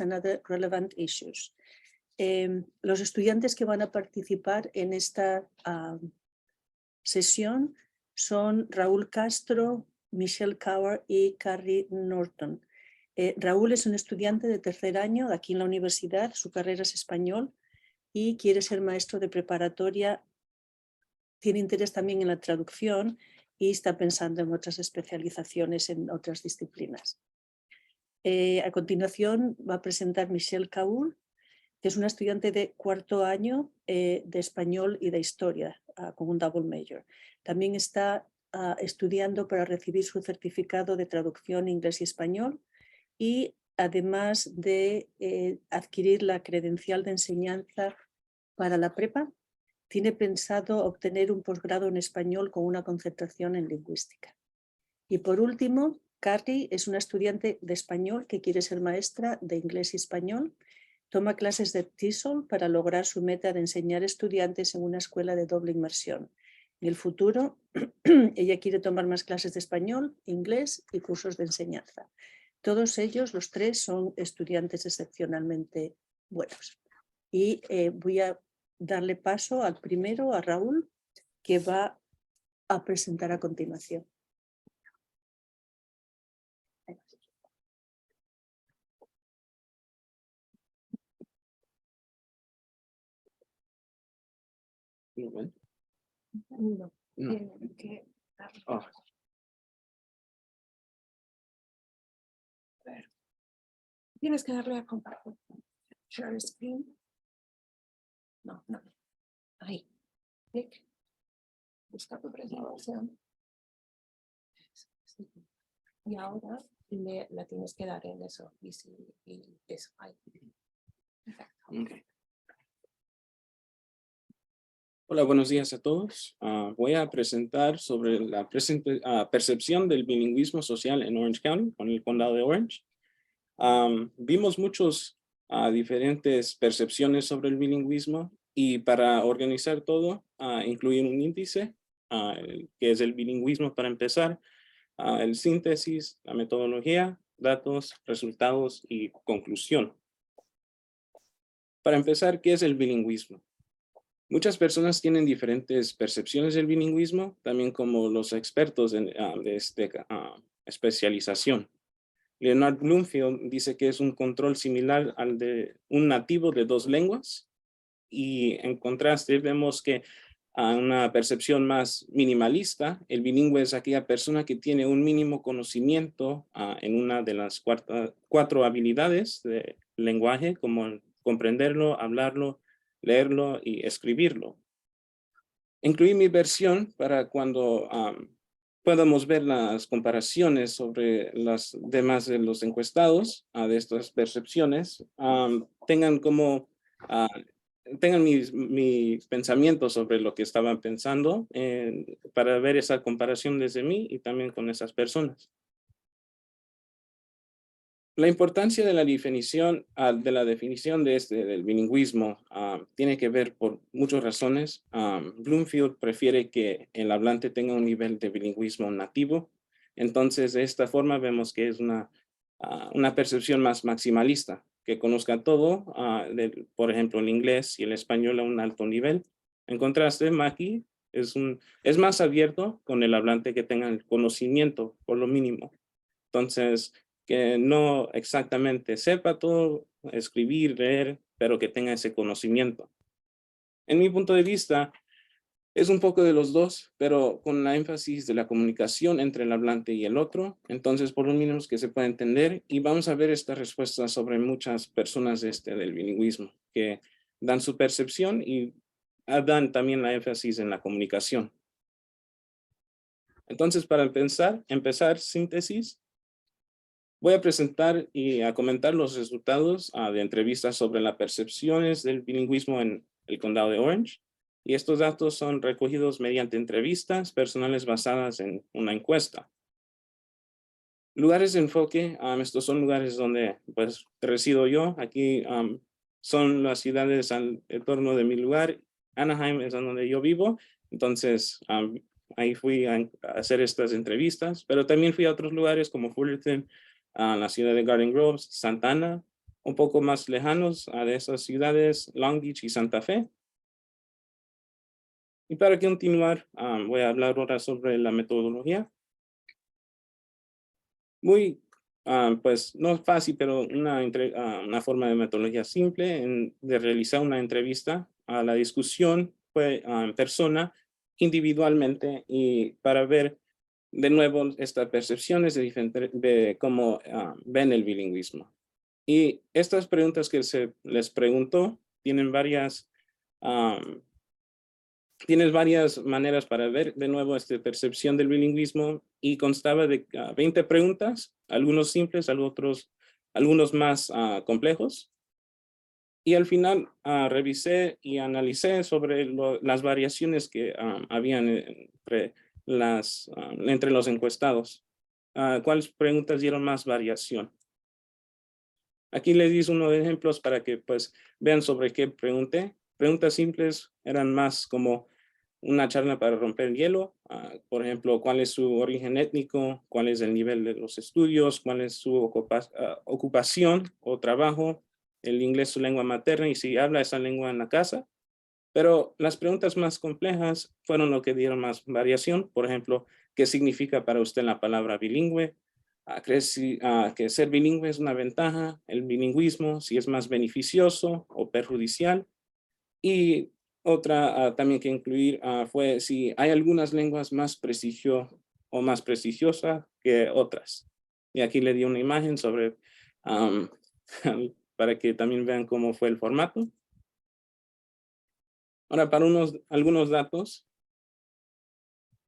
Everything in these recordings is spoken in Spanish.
and other relevant issues. Los estudiantes que van a participar en esta sesión son Raúl Castro, Michelle Cower y Carrie Norton. Raúl es un estudiante de tercer año aquí en la universidad, su carrera es español y quiere ser maestro de preparatoria. Tiene interés también en la traducción y está pensando en otras especializaciones en otras disciplinas. A continuación va a presentar Michelle Cower, que es una estudiante de cuarto año de español y de historia, con un double major. También está estudiando para recibir su certificado de traducción inglés y español y además de adquirir la credencial de enseñanza para la prepa, tiene pensado obtener un posgrado en español con una concentración en lingüística. Y por último, Carrie es una estudiante de español que quiere ser maestra de inglés y español. Toma clases de TESOL para lograr su meta de enseñar estudiantes en una escuela de doble inmersión. En el futuro, ella quiere tomar más clases de español, inglés y cursos de enseñanza. Todos ellos, los tres, son estudiantes excepcionalmente buenos. Y voy a darle paso al primero, a Raúl, que va a presentar a continuación. No. Tienen que darle. Oh. Tienes que darle a compartir. Share screen. No. Ahí. Clic. Busca tu presentación. Y ahora la tienes que dar en eso. Y eso. Ahí. Perfecto. Okay. Hola, buenos días a todos. Voy a presentar sobre la percepción del bilingüismo social en Orange County, con el condado de Orange. Vimos muchos diferentes percepciones sobre el bilingüismo y para organizar todo, incluir un índice, que es el bilingüismo para empezar, el síntesis, la metodología, datos, resultados y conclusión. Para empezar, ¿qué es el bilingüismo? Muchas personas tienen diferentes percepciones del bilingüismo, también como los expertos de esta especialización. Leonard Bloomfield dice que es un control similar al de un nativo de dos lenguas, y en contraste vemos que a una percepción más minimalista, el bilingüe es aquella persona que tiene un mínimo conocimiento en una de las cuatro habilidades de lenguaje, como comprenderlo, hablarlo, leerlo y escribirlo. Incluí mi versión para cuando podamos ver las comparaciones sobre las demás de los encuestados de estas percepciones, tengan mis pensamientos sobre lo que estaban pensando para ver esa comparación desde mí y también con esas personas. La importancia de la definición del bilingüismo tiene que ver por muchas razones. Bloomfield prefiere que el hablante tenga un nivel de bilingüismo nativo. Entonces, de esta forma vemos que es una percepción más maximalista, que conozca todo, por ejemplo, el inglés y el español a un alto nivel. En contraste, Mackie es más abierto con el hablante que tenga el conocimiento, por lo mínimo. Entonces, que no exactamente sepa todo, escribir, leer, pero que tenga ese conocimiento. En mi punto de vista, es un poco de los dos, pero con la énfasis de la comunicación entre el hablante y el otro. Entonces, por lo menos que se pueda entender, y vamos a ver esta respuesta sobre muchas personas del bilingüismo, que dan su percepción y dan también la énfasis en la comunicación. Entonces, para empezar síntesis, voy a presentar y a comentar los resultados de entrevistas sobre las percepciones del bilingüismo en el condado de Orange. Y estos datos son recogidos mediante entrevistas personales basadas en una encuesta. Lugares de enfoque, estos son lugares donde pues resido yo. Aquí son las ciudades al torno de mi lugar. Anaheim es donde yo vivo. Entonces ahí fui a hacer estas entrevistas, pero también fui a otros lugares como Fullerton, la ciudad de Garden Grove, Santa Ana, un poco más lejanos de esas ciudades, Long Beach y Santa Fe. Y para continuar, voy a hablar ahora sobre la metodología. Muy, pues no es fácil, pero una forma de metodología simple de realizar una entrevista. La discusión fue en persona, individualmente, y para ver de nuevo estas percepciones de cómo ven el bilingüismo. Y estas preguntas que se les preguntó tienen varias Tienes varias maneras para ver de nuevo esta percepción del bilingüismo y constaba de 20 preguntas, algunos simples, algunos más complejos. Y al final revisé y analicé sobre las variaciones que habían entre los encuestados. ¿Cuáles preguntas dieron más variación? Aquí les di unos ejemplos para que pues vean sobre qué pregunté. Preguntas simples eran más como una charla para romper el hielo. Por ejemplo, cuál es su origen étnico, cuál es el nivel de los estudios, cuál es su ocupación o trabajo, el inglés su lengua materna y si habla esa lengua en la casa. Pero las preguntas más complejas fueron lo que dieron más variación. Por ejemplo, ¿qué significa para usted la palabra bilingüe? ¿Crees que ser bilingüe es una ventaja? El bilingüismo, si es más beneficioso o perjudicial. Y otra también que incluir fue si hay algunas lenguas más prestigiosas que otras. Y aquí le di una imagen sobre, para que también vean cómo fue el formato. Ahora, para algunos datos,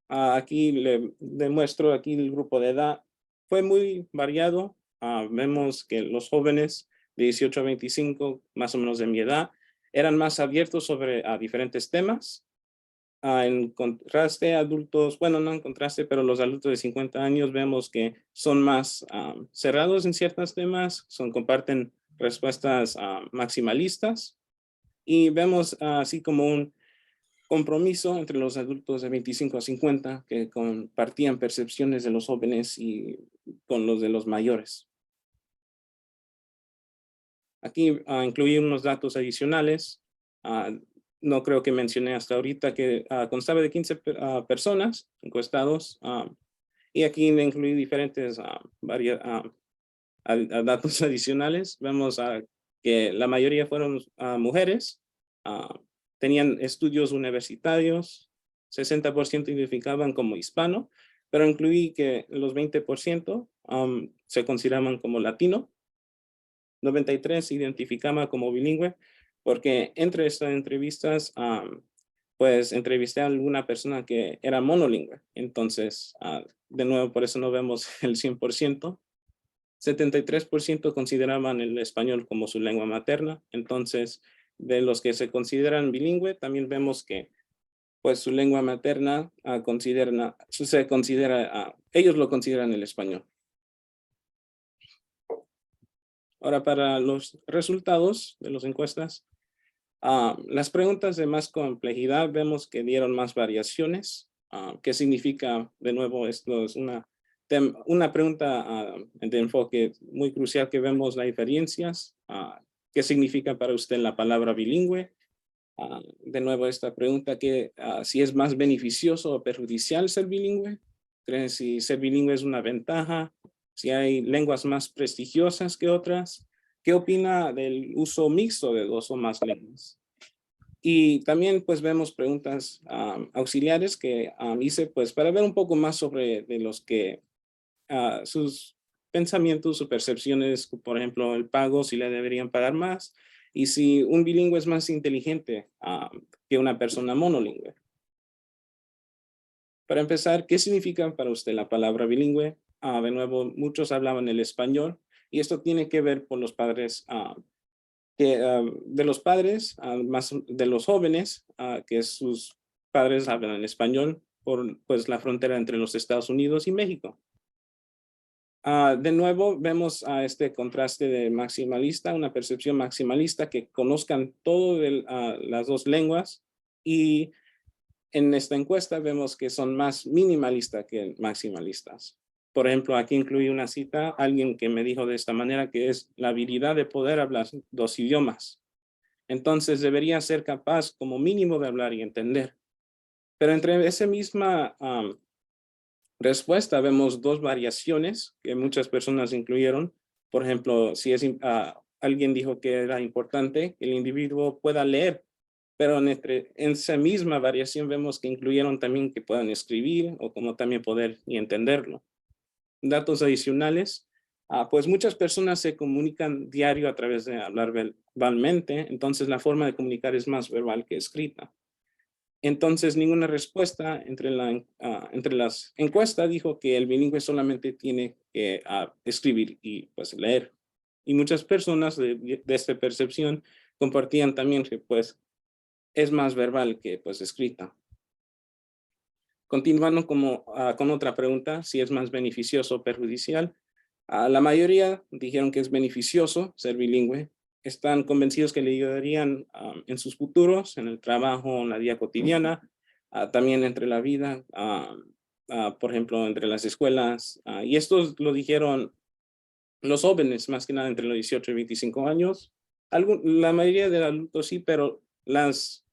aquí le demuestro aquí el grupo de edad. Fue muy variado. Vemos que los jóvenes de 18 a 25, más o menos de mi edad, eran más abiertos sobre diferentes temas. En contraste, adultos, bueno, no en contraste, pero los adultos de 50 años vemos que son más cerrados en ciertos temas, comparten respuestas maximalistas y vemos así como un compromiso entre los adultos de 25 a 50 que compartían percepciones de los jóvenes y con los de los mayores. Aquí incluí unos datos adicionales. No creo que mencioné hasta ahorita que constaba de 15 personas encuestados. Y aquí le incluí diferentes datos adicionales. Vemos que la mayoría fueron mujeres. Tenían estudios universitarios. 60% identificaban como hispano. Pero incluí que los 20% se consideraban como latino. 93 se identificaba como bilingüe, porque entre estas entrevistas, pues entrevisté a alguna persona que era monolingüe. Entonces, de nuevo, por eso no vemos el 100%. 73% consideraban el español como su lengua materna. Entonces, de los que se consideran bilingüe, también vemos que pues su lengua materna ellos lo consideran el español. Ahora, para los resultados de las encuestas, las preguntas de más complejidad vemos que dieron más variaciones. ¿Qué significa? De nuevo, esto es una pregunta de enfoque muy crucial que vemos las diferencias. ¿Qué significa para usted la palabra bilingüe? De nuevo, esta pregunta que si es más beneficioso o perjudicial ser bilingüe. ¿Creen si ser bilingüe es una ventaja? Si hay lenguas más prestigiosas que otras. ¿Qué opina del uso mixto de dos o más lenguas? Y también pues vemos preguntas auxiliares que hice pues para ver un poco más sobre de los que sus pensamientos o percepciones, por ejemplo, el pago, si le deberían pagar más, y si un bilingüe es más inteligente que una persona monolingüe. Para empezar, ¿qué significa para usted la palabra bilingüe? De nuevo, muchos hablaban el español, y esto tiene que ver por los padres, de los padres, más de los jóvenes, que sus padres hablan el español por pues, la frontera entre los Estados Unidos y México. De nuevo, vemos este contraste de maximalista, una percepción maximalista que conozcan todo de las dos lenguas, y en esta encuesta vemos que son más minimalistas que maximalistas. Por ejemplo, aquí incluí una cita, alguien que me dijo de esta manera, que es la habilidad de poder hablar 2 idiomas. Entonces debería ser capaz como mínimo de hablar y entender. Pero entre esa misma respuesta vemos 2 variaciones que muchas personas incluyeron. Por ejemplo, si alguien dijo que era importante que el individuo pueda leer, pero en esa misma variación vemos que incluyeron también que puedan escribir o como también poder y entenderlo. Datos adicionales, pues muchas personas se comunican diario a través de hablar verbalmente, entonces la forma de comunicar es más verbal que escrita. Entonces, ninguna respuesta entre las encuestas dijo que el bilingüe solamente tiene que escribir y pues leer. Y muchas personas de esta percepción compartían también que pues es más verbal que pues escrita. Continuando con otra pregunta, si es más beneficioso o perjudicial. La mayoría dijeron que es beneficioso ser bilingüe. Están convencidos que le ayudarían en sus futuros, en el trabajo, en la vida cotidiana, también entre la vida, por ejemplo, entre las escuelas. Y esto lo dijeron los jóvenes, más que nada entre los 18 y 25 años. La mayoría de adultos sí, pero las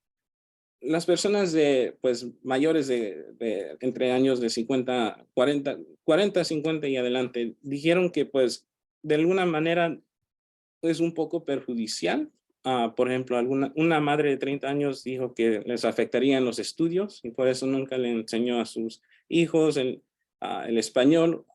personas pues mayores de entre años de 50, 40, 50 y adelante, dijeron que pues de alguna manera es un poco perjudicial. Por ejemplo, una madre de 30 años dijo que les afectarían los estudios y por eso nunca le enseñó a sus hijos el español.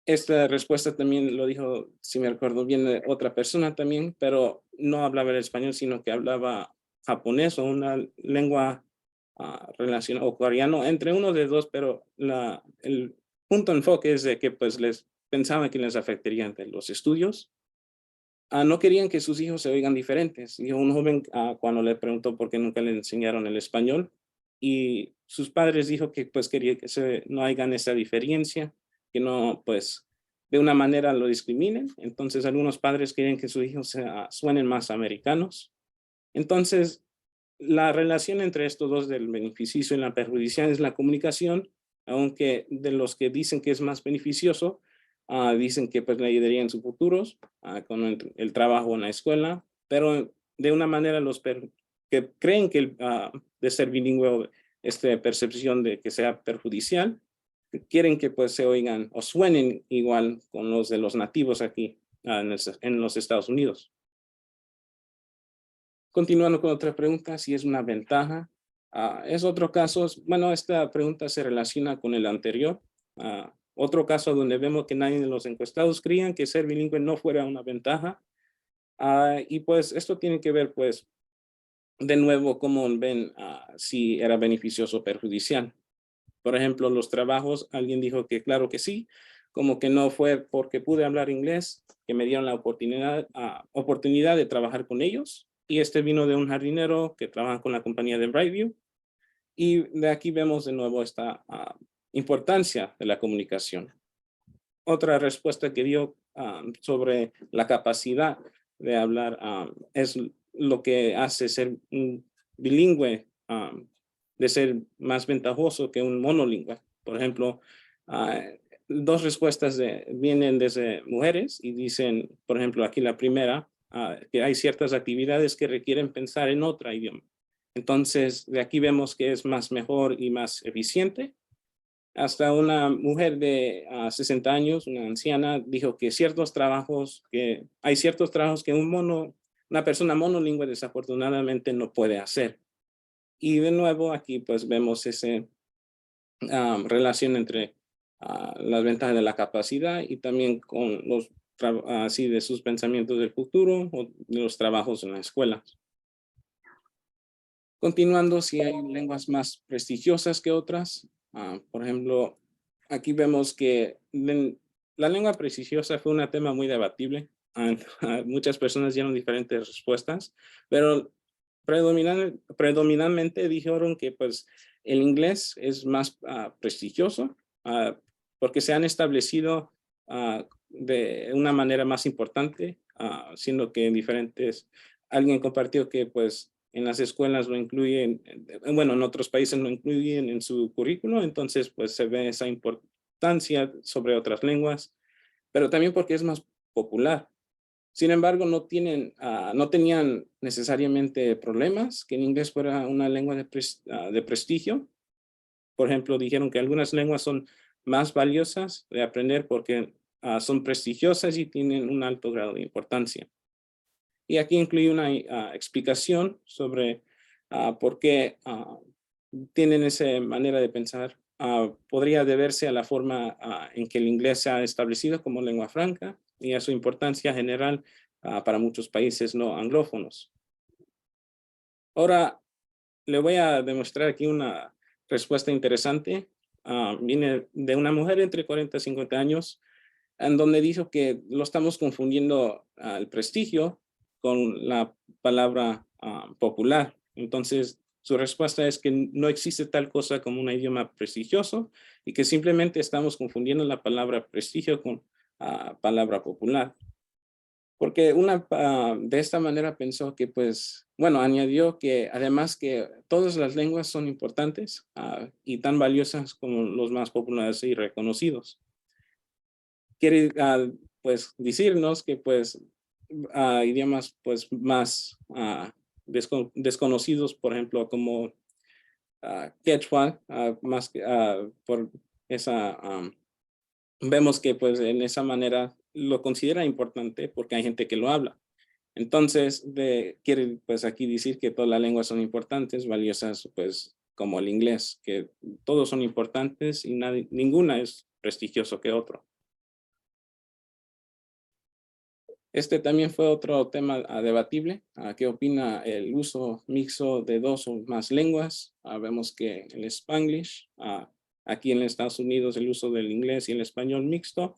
Esta respuesta también lo dijo, si me acuerdo bien, otra persona también, pero no hablaba el español, sino que hablaba japonés o una lengua relacionada, o coreano, entre uno de dos, pero el punto de enfoque es de que pues les pensaban que les afectarían de los estudios. No querían que sus hijos se oigan diferentes. Y un joven cuando le preguntó por qué nunca le enseñaron el español, y sus padres dijo que pues quería que no hagan esa diferencia, que no pues de una manera lo discriminen. Entonces algunos padres quieren que sus hijos suenen más americanos. Entonces la relación entre estos dos del beneficio y la perjudicial es la comunicación, aunque de los que dicen que es más beneficioso, dicen que pues le ayudaría en sus futuros, con el trabajo en la escuela, pero de una manera los que creen que de ser bilingüe, esta percepción de que sea perjudicial, quieren que pues se oigan o suenen igual con los de los nativos aquí en los Estados Unidos. Continuando con otra pregunta, si es una ventaja. Es otro caso, bueno, esta pregunta se relaciona con el anterior. Otro caso donde vemos que nadie de los encuestados creían que ser bilingüe no fuera una ventaja. Y pues esto tiene que ver pues de nuevo cómo ven si era beneficioso o perjudicial. Por ejemplo, los trabajos, alguien dijo que claro que sí, como que no fue porque pude hablar inglés, que me dieron la oportunidad de trabajar con ellos. Y este vino de un jardinero que trabaja con la compañía de Brightview. Y de aquí vemos de nuevo esta importancia de la comunicación. Otra respuesta que dio sobre la capacidad de hablar es lo que hace ser un bilingüe de ser más ventajoso que un monolingüe. Por ejemplo, 2 respuestas vienen desde mujeres y dicen, por ejemplo, aquí la primera, que hay ciertas actividades que requieren pensar en otro idioma. Entonces, de aquí vemos que es más mejor y más eficiente. Hasta una mujer de 60 años, una anciana, dijo que hay ciertos trabajos que una persona monolingüe desafortunadamente no puede hacer. Y de nuevo aquí pues vemos esa relación entre las ventajas de la capacidad y también con así de sus pensamientos del futuro o de los trabajos en la escuela. Continuando, si hay lenguas más prestigiosas que otras. Por ejemplo, aquí vemos que la lengua prestigiosa fue un tema muy debatible. Muchas personas dieron diferentes respuestas, pero predominantemente dijeron que pues el inglés es más prestigioso porque se han establecido de una manera más importante, siendo que alguien compartió que pues en las escuelas lo incluyen, bueno, en otros países lo incluyen en su currículo, entonces pues se ve esa importancia sobre otras lenguas, pero también porque es más popular. Sin embargo, no tenían necesariamente problemas que el inglés fuera una lengua de prestigio. Por ejemplo, dijeron que algunas lenguas son más valiosas de aprender porque son prestigiosas y tienen un alto grado de importancia. Y aquí incluye una explicación sobre por qué tienen esa manera de pensar. Podría deberse a la forma en que el inglés se ha establecido como lengua franca y a su importancia general para muchos países no anglófonos. Ahora, le voy a demostrar aquí una respuesta interesante. Viene de una mujer entre 40 y 50 años, en donde dijo que lo estamos confundiendo el prestigio con la palabra popular. Entonces, su respuesta es que no existe tal cosa como un idioma prestigioso y que simplemente estamos confundiendo la palabra prestigio con palabra popular. Porque de esta manera pensó que, pues, bueno, añadió que además que todas las lenguas son importantes y tan valiosas como los más populares y reconocidos. Quiere, pues, decirnos que, pues, idiomas, pues, más desconocidos, por ejemplo, como Quechua, más que por esa vemos que pues en esa manera lo considera importante porque hay gente que lo habla. Entonces, quiere pues aquí decir que todas las lenguas son importantes, valiosas pues como el inglés, que todos son importantes y ninguna es prestigioso que otro. Este también fue otro tema debatible. ¿Qué opina el uso mixto de dos o más lenguas? Vemos que el Spanglish, aquí en Estados Unidos el uso del inglés y el español mixto,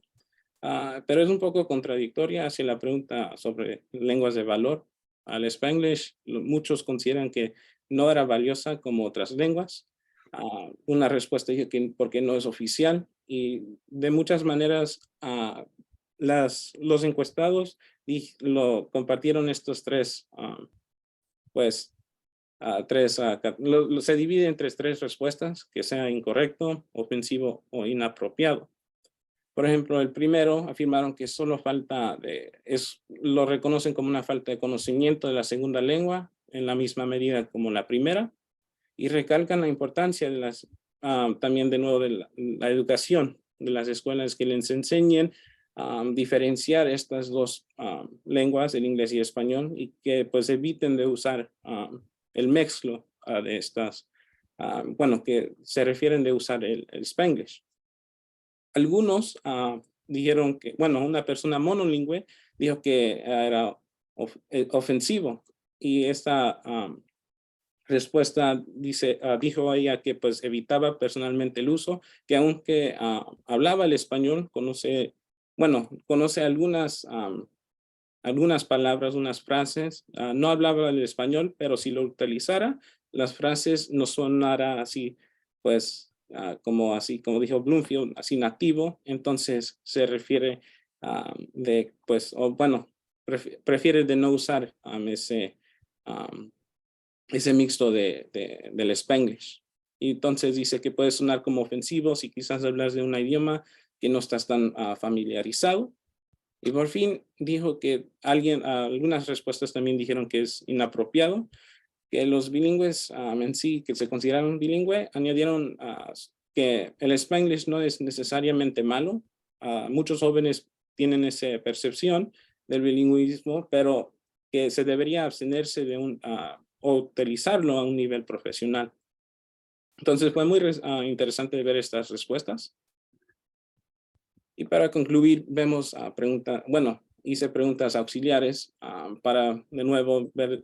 pero es un poco contradictoria hacia la pregunta sobre lenguas de valor. Al Spanglish, muchos consideran que no era valiosa como otras lenguas. Una respuesta dice que porque no es oficial y de muchas maneras los encuestados lo compartieron estos tres, pues, se divide entre tres respuestas, que sea incorrecto, ofensivo o inapropiado. Por ejemplo, el primero afirmaron que solo lo reconocen como una falta de conocimiento de la segunda lengua en la misma medida como la primera y recalcan la importancia de también de nuevo de la educación de las escuelas que les enseñen diferenciar estas dos lenguas, el inglés y el español, y que pues eviten de usar el mezclo de estas, bueno, que se refieren de usar el Spanglish. Algunos dijeron que, bueno, una persona monolingüe dijo que era ofensivo y esta respuesta dijo ella que pues evitaba personalmente el uso, que aunque hablaba el español, conoce algunas palabras, unas frases, no hablaba el español, pero si lo utilizara, las frases no sonara así, pues, como dijo Bloomfield, así nativo, entonces se refiere prefiere de no usar ese mixto del Spanglish. Y entonces dice que puede sonar como ofensivo si quizás hablas de un idioma que no estás tan familiarizado. Y por fin dijo que algunas respuestas también dijeron que es inapropiado, que los bilingües en sí, que se consideraron bilingüe, añadieron que el Spanglish no es necesariamente malo. Muchos jóvenes tienen esa percepción del bilingüismo, pero que se debería abstenerse de o utilizarlo a un nivel profesional. Entonces fue muy interesante ver estas respuestas. Y para concluir, vemos hice preguntas auxiliares para de nuevo ver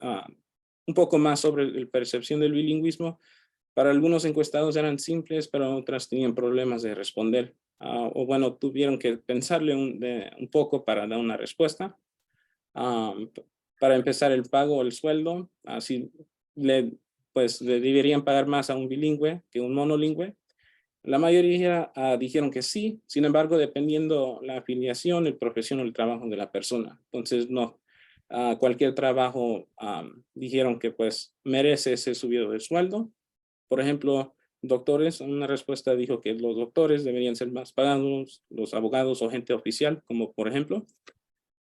un poco más sobre la percepción del bilingüismo. Para algunos encuestados eran simples, pero otras tenían problemas de responder. Tuvieron que pensarle un poco para dar una respuesta. Para empezar, el pago o el sueldo, así le deberían pagar más a un bilingüe que un monolingüe. La mayoría dijeron que sí, sin embargo, dependiendo la afiliación, el profesión o el trabajo de la persona. Entonces, no, cualquier trabajo dijeron que pues merece ese subido de sueldo. Por ejemplo, doctores. Una respuesta dijo que los doctores deberían ser más pagados, los abogados o gente oficial, como por ejemplo.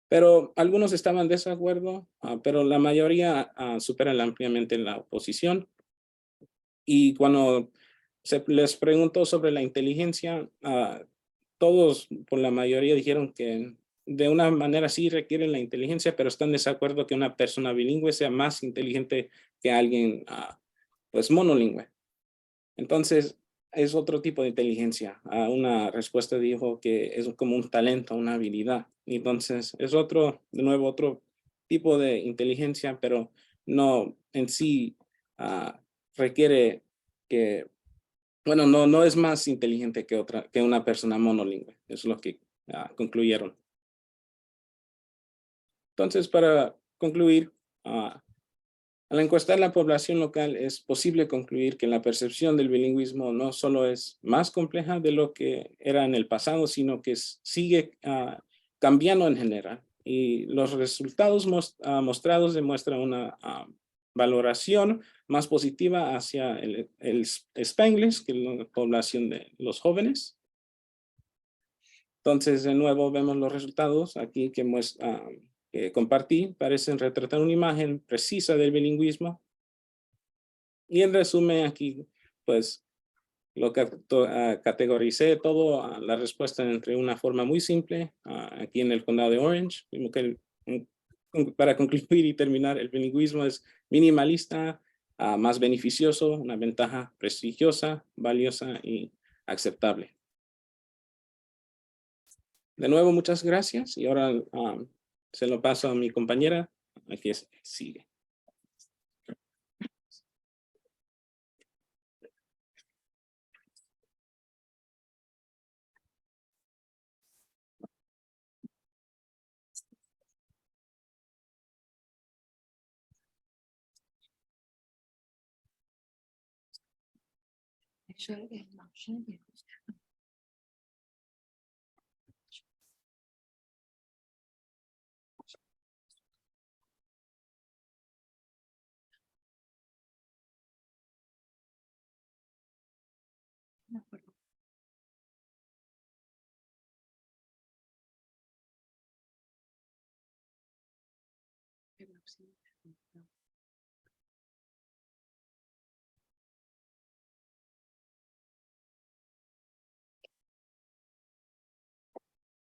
Pero algunos estaban de desacuerdo, pero la mayoría superan ampliamente la oposición. Y cuando se les preguntó sobre la inteligencia, todos, por la mayoría, dijeron que de una manera sí requieren la inteligencia, pero están de desacuerdo que una persona bilingüe sea más inteligente que alguien pues monolingüe. Entonces, es otro tipo de inteligencia. Una respuesta dijo que es como un talento, una habilidad. Entonces, es otro, de nuevo, otro tipo de inteligencia, pero no en sí requiere que, bueno, no es más inteligente que una persona monolingüe. Eso es lo que concluyeron. Entonces, para concluir, al encuestar la población local, es posible concluir que la percepción del bilingüismo no solo es más compleja de lo que era en el pasado, sino que sigue cambiando en general. Y los resultados mostrados demuestran una valoración más positiva hacia el Spanglish que la población de los jóvenes. Entonces, de nuevo, vemos los resultados aquí que compartí, parecen retratar una imagen precisa del bilingüismo. Y en resumen, aquí, pues, lo que categoricé todo la respuesta entre una forma muy simple, aquí en el condado de Orange, para concluir y terminar, el bilingüismo es minimalista, más beneficioso, una ventaja prestigiosa, valiosa y aceptable. De nuevo, muchas gracias. Y ahora se lo paso a mi compañera. Aquí sigue.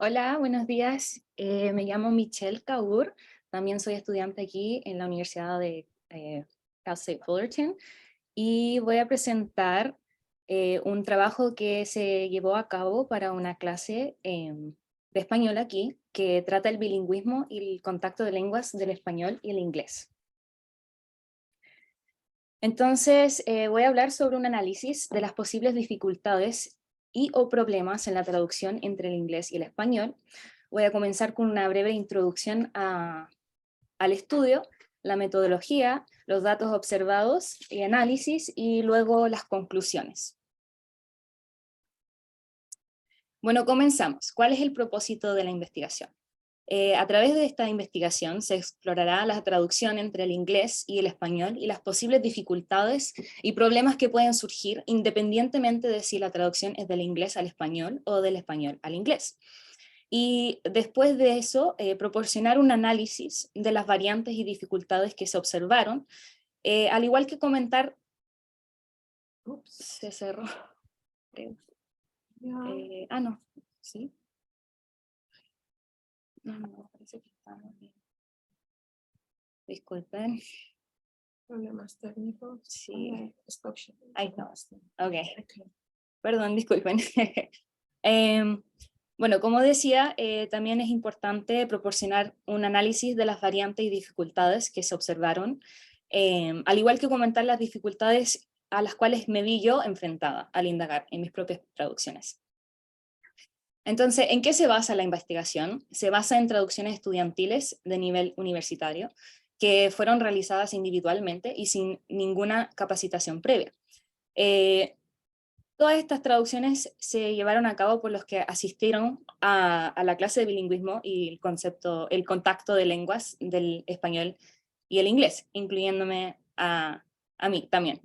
Hola, buenos días. Me llamo Michelle Kaur. También soy estudiante aquí en la Universidad de Cal State Fullerton. Y voy a presentar un trabajo que se llevó a cabo para una clase de español aquí, que trata el bilingüismo y el contacto de lenguas del español y el inglés. Entonces, voy a hablar sobre un análisis de las posibles dificultades y o problemas en la traducción entre el inglés y el español. Voy a comenzar con una breve introducción al estudio, la metodología, los datos observados y análisis, y luego las conclusiones. Bueno, comenzamos. ¿Cuál es el propósito de la investigación? A través de esta investigación se explorará la traducción entre el inglés y el español y las posibles dificultades y problemas que pueden surgir independientemente de si la traducción es del inglés al español o del español al inglés. Y después de eso, proporcionar un análisis de las variantes y dificultades que se observaron, al igual que comentar... Ups, se cerró. No, sí. No, parece que estamos bien. Disculpen. Problemas técnicos. Sí. Stop sharing. Ahí estamos. Ok. Perdón, disculpen. Bueno, como decía, también es importante proporcionar un análisis de las variantes y dificultades que se observaron, al igual que comentar las dificultades a las cuales me vi yo enfrentada al indagar en mis propias traducciones. Entonces, ¿en qué se basa la investigación? Se basa en traducciones estudiantiles de nivel universitario que fueron realizadas individualmente y sin ninguna capacitación previa. Todas estas traducciones se llevaron a cabo por los que asistieron a la clase de bilingüismo y el contacto de lenguas del español y el inglés, incluyéndome a mí también.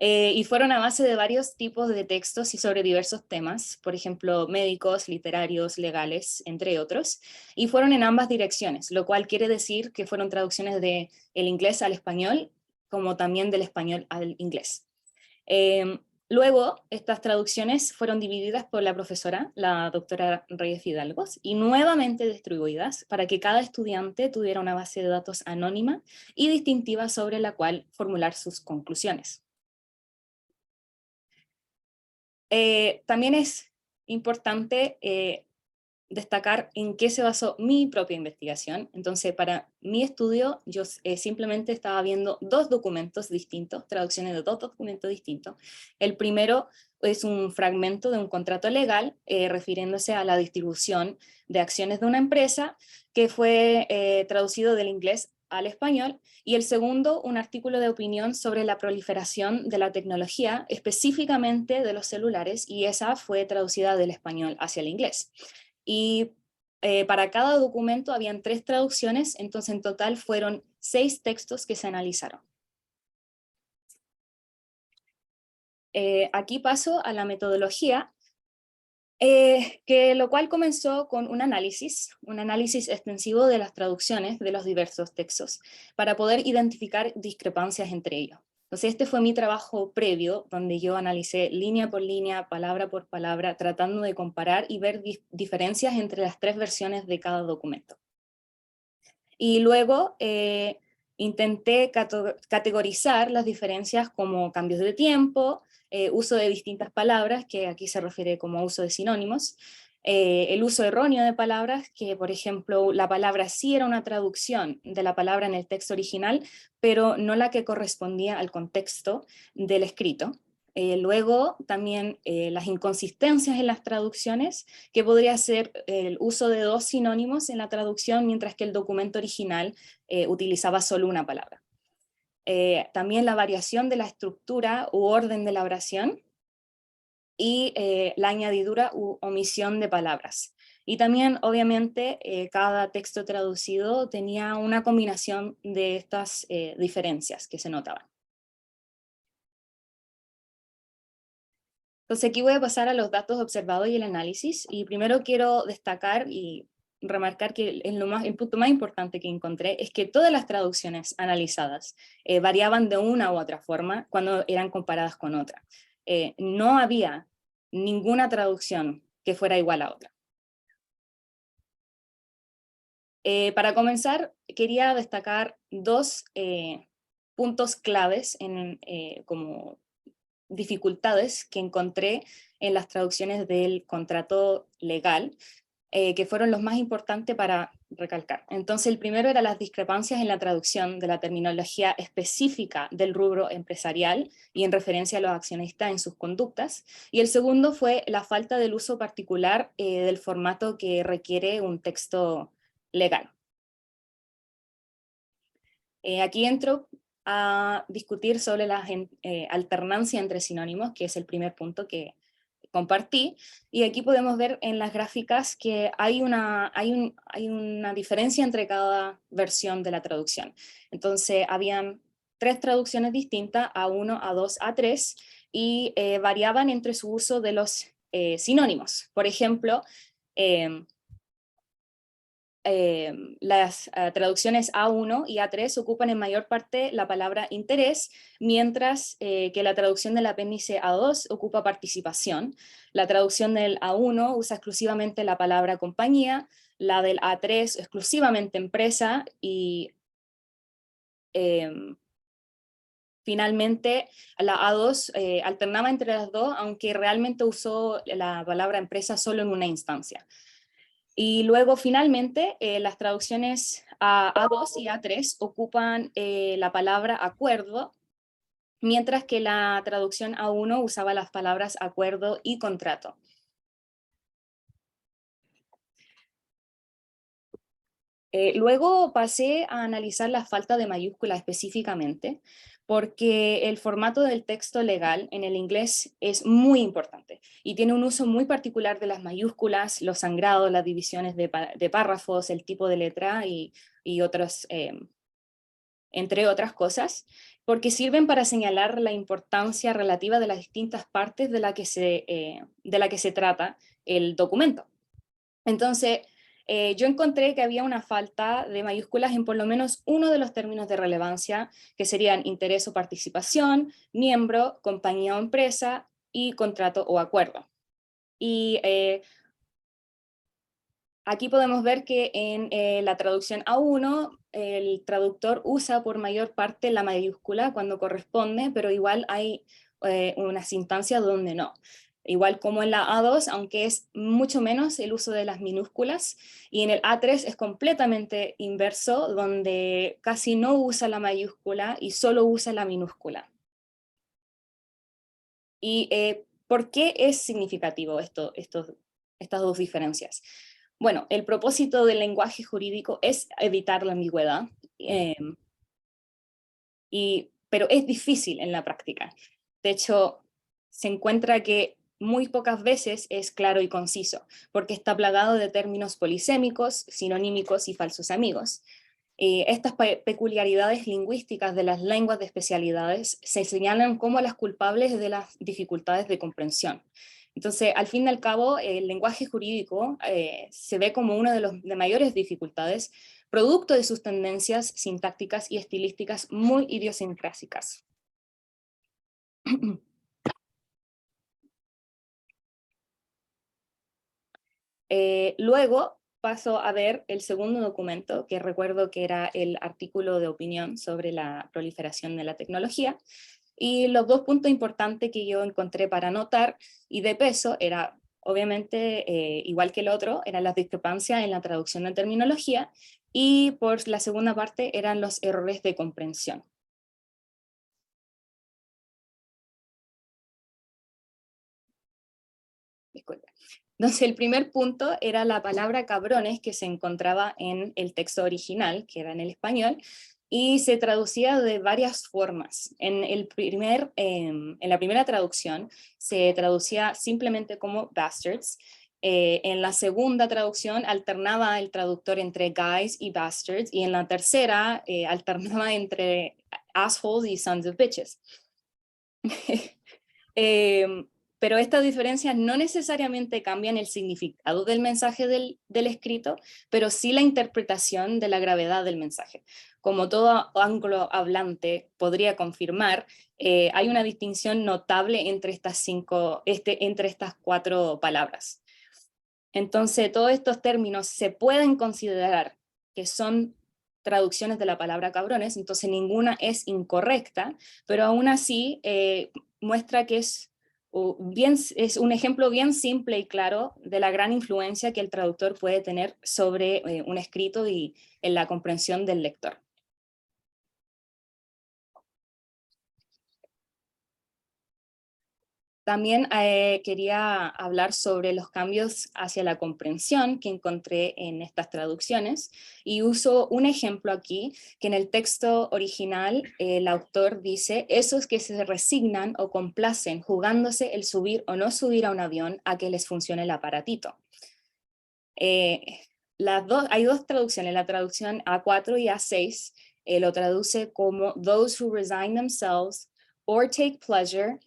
y fueron a base de varios tipos de textos y sobre diversos temas, por ejemplo, médicos, literarios, legales, entre otros, y fueron en ambas direcciones, lo cual quiere decir que fueron traducciones del inglés al español, como también del español al inglés. Luego, estas traducciones fueron divididas por la profesora, la doctora Reyes Fidalgos, y nuevamente distribuidas para que cada estudiante tuviera una base de datos anónima y distintiva sobre la cual formular sus conclusiones. También es importante destacar en qué se basó mi propia investigación. Entonces, para mi estudio, yo simplemente estaba viendo dos documentos distintos, traducciones de dos documentos distintos. El primero es un fragmento de un contrato legal refiriéndose a la distribución de acciones de una empresa que fue traducido del inglés al español, y el segundo, un artículo de opinión sobre la proliferación de la tecnología, específicamente de los celulares, y esa fue traducida del español hacia el inglés. Y para cada documento habían 3 traducciones, entonces en total fueron 6 textos que se analizaron. Aquí paso a la metodología, lo cual comenzó con un análisis extensivo de las traducciones de los diversos textos, para poder identificar discrepancias entre ellos. Entonces este fue mi trabajo previo, donde yo analicé línea por línea, palabra por palabra, tratando de comparar y ver diferencias entre las 3 versiones de cada documento. Y luego intenté categorizar las diferencias como cambios de tiempo, uso de distintas palabras, que aquí se refiere como uso de sinónimos, el uso erróneo de palabras, que por ejemplo la palabra sí era una traducción de la palabra en el texto original, pero no la que correspondía al contexto del escrito. Luego también las inconsistencias en las traducciones, que podría ser el uso de 2 sinónimos en la traducción, mientras que el documento original utilizaba solo una palabra. También la variación de la estructura u orden de la oración, y la añadidura u omisión de palabras. Y también, obviamente, cada texto traducido tenía una combinación de estas diferencias que se notaban. Entonces aquí voy a pasar a los datos observados y el análisis, y primero quiero destacar y remarcar que el punto más importante que encontré es que todas las traducciones analizadas variaban de una u otra forma cuando eran comparadas con otra. No había ninguna traducción que fuera igual a otra. Para comenzar, quería destacar 2 puntos claves como dificultades que encontré en las traducciones del contrato legal, que fueron los más importantes para recalcar. Entonces el primero era las discrepancias en la traducción de la terminología específica del rubro empresarial y en referencia a los accionistas en sus conductas, y el segundo fue la falta del uso particular del formato que requiere un texto legal. Aquí entro a discutir sobre la alternancia entre sinónimos, que es el primer punto que compartí, y aquí podemos ver en las gráficas que hay una diferencia entre cada versión de la traducción. Entonces habían 3 traducciones distintas, A1, A2, A3, y variaban entre su uso de los sinónimos. Por ejemplo, las traducciones A1 y A3 ocupan en mayor parte la palabra interés, mientras que la traducción del apéndice A2 ocupa participación. La traducción del A1 usa exclusivamente la palabra compañía, la del A3 exclusivamente empresa, y finalmente la A2 alternaba entre las dos, aunque realmente usó la palabra empresa solo en una instancia. Y luego finalmente las traducciones a A2 y A3 ocupan la palabra acuerdo, mientras que la traducción A1 usaba las palabras acuerdo y contrato. Luego pasé a analizar la falta de mayúscula específicamente, porque el formato del texto legal en el inglés es muy importante y tiene un uso muy particular de las mayúsculas, los sangrados, las divisiones de párrafos, el tipo de letra y otros entre otras cosas, porque sirven para señalar la importancia relativa de las distintas partes de la que se trata el documento. Entonces, yo encontré que había una falta de mayúsculas en por lo menos uno de los términos de relevancia, que serían interés o participación, miembro, compañía o empresa, y contrato o acuerdo. Y aquí podemos ver que en la traducción A1, el traductor usa por mayor parte la mayúscula cuando corresponde, pero igual hay unas instancias donde no. Igual como en la A2, aunque es mucho menos el uso de las minúsculas, y en el A3 es completamente inverso, donde casi no usa la mayúscula y solo usa la minúscula. ¿Y por qué es significativo estas dos diferencias? Bueno, el propósito del lenguaje jurídico es evitar la ambigüedad, pero es difícil en la práctica. De hecho, se encuentra que muy pocas veces es claro y conciso, porque está plagado de términos polisémicos, sinonímicos y falsos amigos. Estas peculiaridades lingüísticas de las lenguas de especialidades se señalan como las culpables de las dificultades de comprensión. Entonces, al fin y al cabo, el lenguaje jurídico se ve como una de las mayores dificultades, producto de sus tendencias sintácticas y estilísticas muy idiosincrásicas. Luego paso a ver el segundo documento, que recuerdo que era el artículo de opinión sobre la proliferación de la tecnología, y los dos puntos importantes que yo encontré para anotar y de peso era, obviamente, igual que el otro, eran las discrepancias en la traducción de terminología, y por la segunda parte eran los errores de comprensión. Disculpe. Entonces el primer punto era la palabra cabrones que se encontraba en el texto original, que era en el español, y se traducía de varias formas. En la primera traducción se traducía simplemente como bastards. En la segunda traducción alternaba el traductor entre guys y bastards, y en la tercera alternaba entre assholes y sons of bitches. Pero estas diferencias no necesariamente cambian el significado del mensaje del escrito, pero sí la interpretación de la gravedad del mensaje. Como todo anglohablante podría confirmar, hay una distinción notable entre estas cuatro palabras. Entonces, todos estos términos se pueden considerar que son traducciones de la palabra cabrones, entonces ninguna es incorrecta, pero aún así muestra que es un ejemplo bien simple y claro de la gran influencia que el traductor puede tener sobre un escrito y en la comprensión del lector. También quería hablar sobre los cambios hacia la comprensión que encontré en estas traducciones, y uso un ejemplo aquí, que en el texto original el autor dice: esos que se resignan o complacen jugándose el subir o no subir a un avión a que les funcione el aparatito. Hay dos traducciones, la traducción A4 y A6 lo traduce como those who resign themselves or take pleasure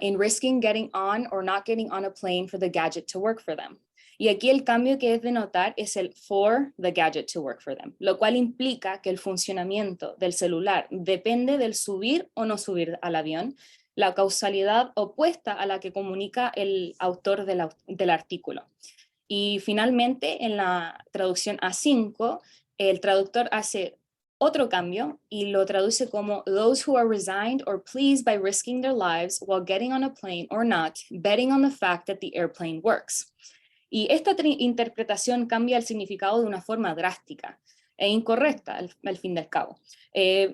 in risking getting on or not getting on a plane for the gadget to work for them. Y aquí el cambio que es de notar es el for the gadget to work for them, lo cual implica que el funcionamiento del celular depende del subir o no subir al avión, la causalidad opuesta a la que comunica el autor del artículo. Y finalmente, en la traducción A5, el traductor hace otro cambio y lo traduce como those who are resigned or pleased by risking their lives while getting on a plane or not, betting on the fact that the airplane works. Y esta interpretación cambia el significado de una forma drástica e incorrecta al fin del cabo.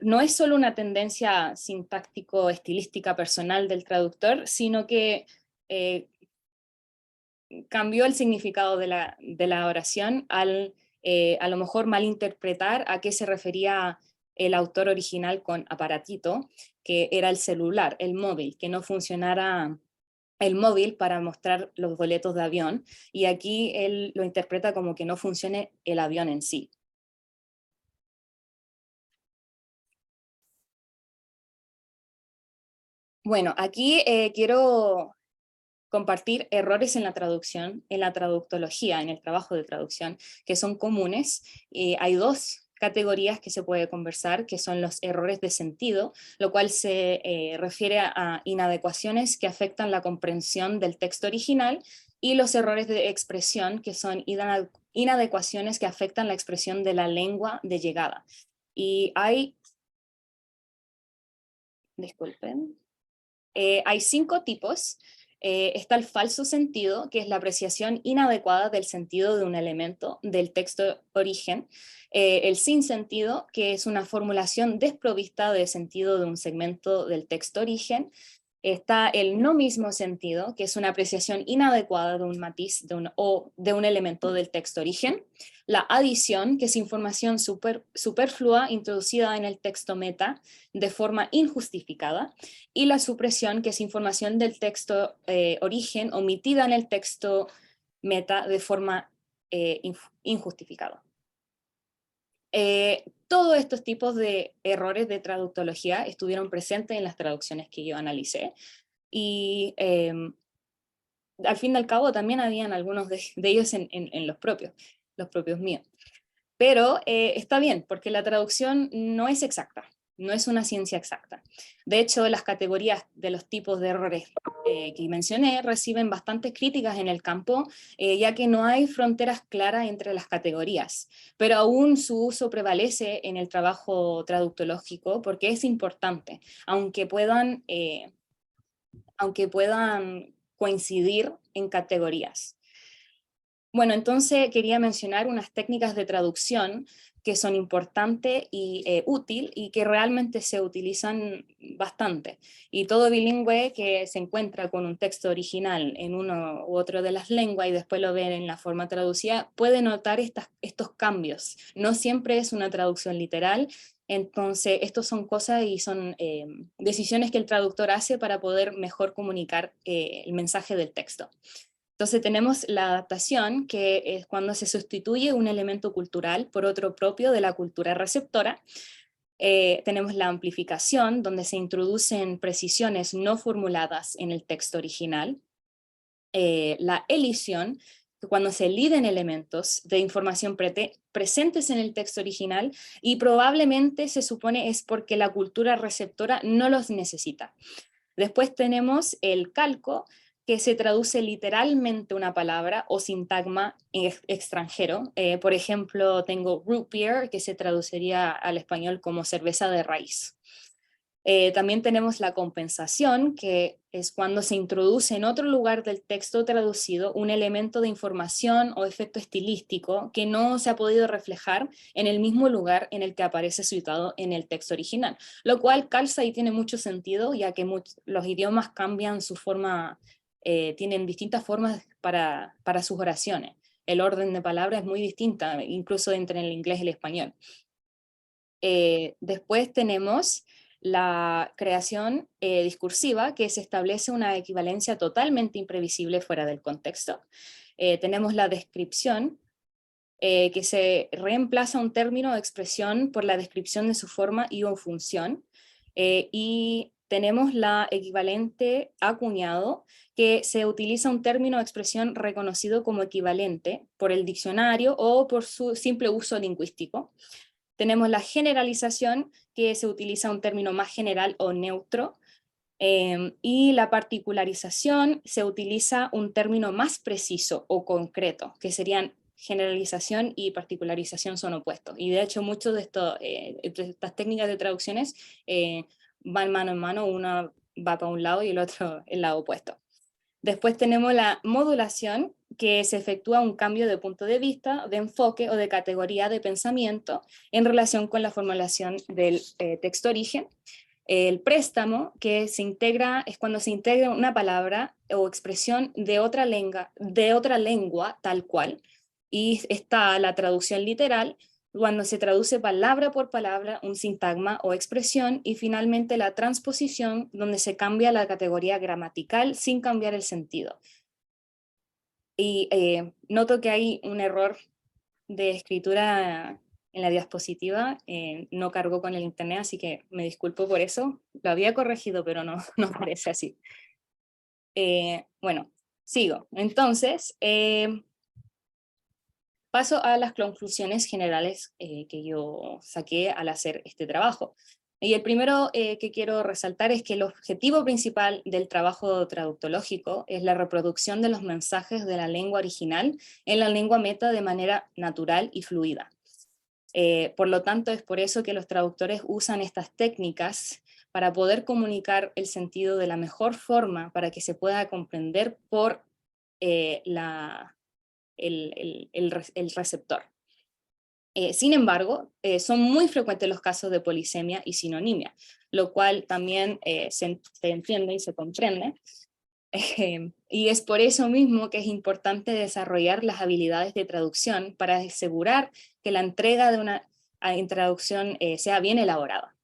No es solo una tendencia sintáctico-estilística personal del traductor, sino que cambió el significado de la oración al a lo mejor malinterpretar a qué se refería el autor original con aparatito, que era el celular, el móvil, que no funcionara el móvil para mostrar los boletos de avión, y aquí él lo interpreta como que no funcione el avión en sí. Bueno, aquí quiero compartir errores en la traducción, en la traductología, en el trabajo de traducción, que son comunes. Hay dos categorías que se puede conversar, que son los errores de sentido, lo cual se refiere a inadecuaciones que afectan la comprensión del texto original, y los errores de expresión, que son inadecuaciones que afectan la expresión de la lengua de llegada. Y disculpen, hay 5 tipos. Está el falso sentido, que es la apreciación inadecuada del sentido de un elemento del texto origen. El sin sentido, que es una formulación desprovista de sentido de un segmento del texto origen. Está el no mismo sentido, que es una apreciación inadecuada de un matiz o de un elemento del texto origen. La adición, que es información superflua introducida en el texto meta de forma injustificada. Y la supresión, que es información del texto origen omitida en el texto meta de forma injustificada. Todos estos tipos de errores de traductología estuvieron presentes en las traducciones que yo analicé, y al fin y al cabo también habían algunos de ellos en los propios míos. Pero está bien, porque la traducción no es exacta, no es una ciencia exacta. De hecho, las categorías de los tipos de errores que mencioné reciben bastantes críticas en el campo, ya que no hay fronteras claras entre las categorías, pero aún su uso prevalece en el trabajo traductológico porque es importante, aunque puedan coincidir en categorías. Bueno, entonces quería mencionar unas técnicas de traducción que son importantes y útil, y que realmente se utilizan bastante. Y todo bilingüe que se encuentra con un texto original en uno u otro de las lenguas y después lo ve en la forma traducida, puede notar estos cambios. No siempre es una traducción literal. Entonces, estos son cosas y son decisiones que el traductor hace para poder mejor comunicar el mensaje del texto. Entonces tenemos la adaptación, que es cuando se sustituye un elemento cultural por otro propio de la cultura receptora. Tenemos la amplificación, donde se introducen precisiones no formuladas en el texto original. La elisión, cuando se eliden elementos de información presentes en el texto original y probablemente se supone es porque la cultura receptora no los necesita. Después tenemos el calco, que se traduce literalmente una palabra o sintagma extranjero. Por ejemplo, tengo root beer, que se traduciría al español como cerveza de raíz. También tenemos la compensación, que es cuando se introduce en otro lugar del texto traducido un elemento de información o efecto estilístico que no se ha podido reflejar en el mismo lugar en el que aparece citado en el texto original, lo cual calza y tiene mucho sentido, ya que los idiomas cambian su forma, tienen distintas formas para sus oraciones. El orden de palabras es muy distinta, incluso entre el inglés y el español. Después tenemos la creación discursiva, que se establece una equivalencia totalmente imprevisible fuera del contexto. Tenemos la descripción, que se reemplaza un término o expresión por la descripción de su forma y o función. Y tenemos la equivalente acuñado, que se utiliza un término o expresión reconocido como equivalente por el diccionario o por su simple uso lingüístico. Tenemos la generalización, que se utiliza un término más general o neutro, y la particularización, se utiliza un término más preciso o concreto, que serían generalización y particularización son opuestos. Y de hecho muchos de estas técnicas de traducciones van mano en mano, una va para un lado y el otro el lado opuesto. Después tenemos la modulación, que se efectúa un cambio de punto de vista, de enfoque o de categoría de pensamiento en relación con la formulación del texto origen. El préstamo, que se integra, es cuando se integra una palabra o expresión de otra lengua tal cual, y está la traducción literal, cuando se traduce palabra por palabra un sintagma o expresión, y finalmente la transposición, donde se cambia la categoría gramatical sin cambiar el sentido. Y noto que hay un error de escritura en la diapositiva no cargó con el internet, así que me disculpo por eso. Lo había corregido, pero no, no parece así. Bueno, sigo. Entonces, paso a las conclusiones generales que yo saqué al hacer este trabajo. Y el primero que quiero resaltar es que el objetivo principal del trabajo traductológico es la reproducción de los mensajes de la lengua original en la lengua meta de manera natural y fluida. Por lo tanto, es por eso que los traductores usan estas técnicas para poder comunicar el sentido de la mejor forma para que se pueda comprender por el receptor. Sin embargo, son muy frecuentes los casos de polisemia y sinonimia, lo cual también se entiende y se comprende. Y es por eso mismo que es importante desarrollar las habilidades de traducción para asegurar que la entrega de una traducción sea bien elaborada.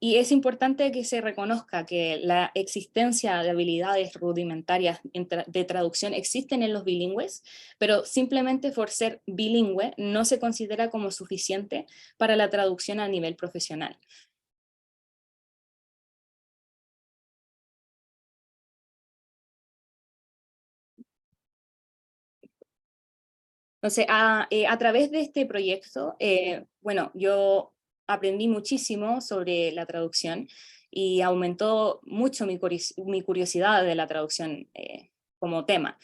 Y es importante que se reconozca que la existencia de habilidades rudimentarias de traducción existen en los bilingües, pero simplemente por ser bilingüe no se considera como suficiente para la traducción a nivel profesional. Entonces, a través de este proyecto, bueno, yo aprendí muchísimo sobre la traducción y aumentó mucho mi curiosidad de la traducción como tema.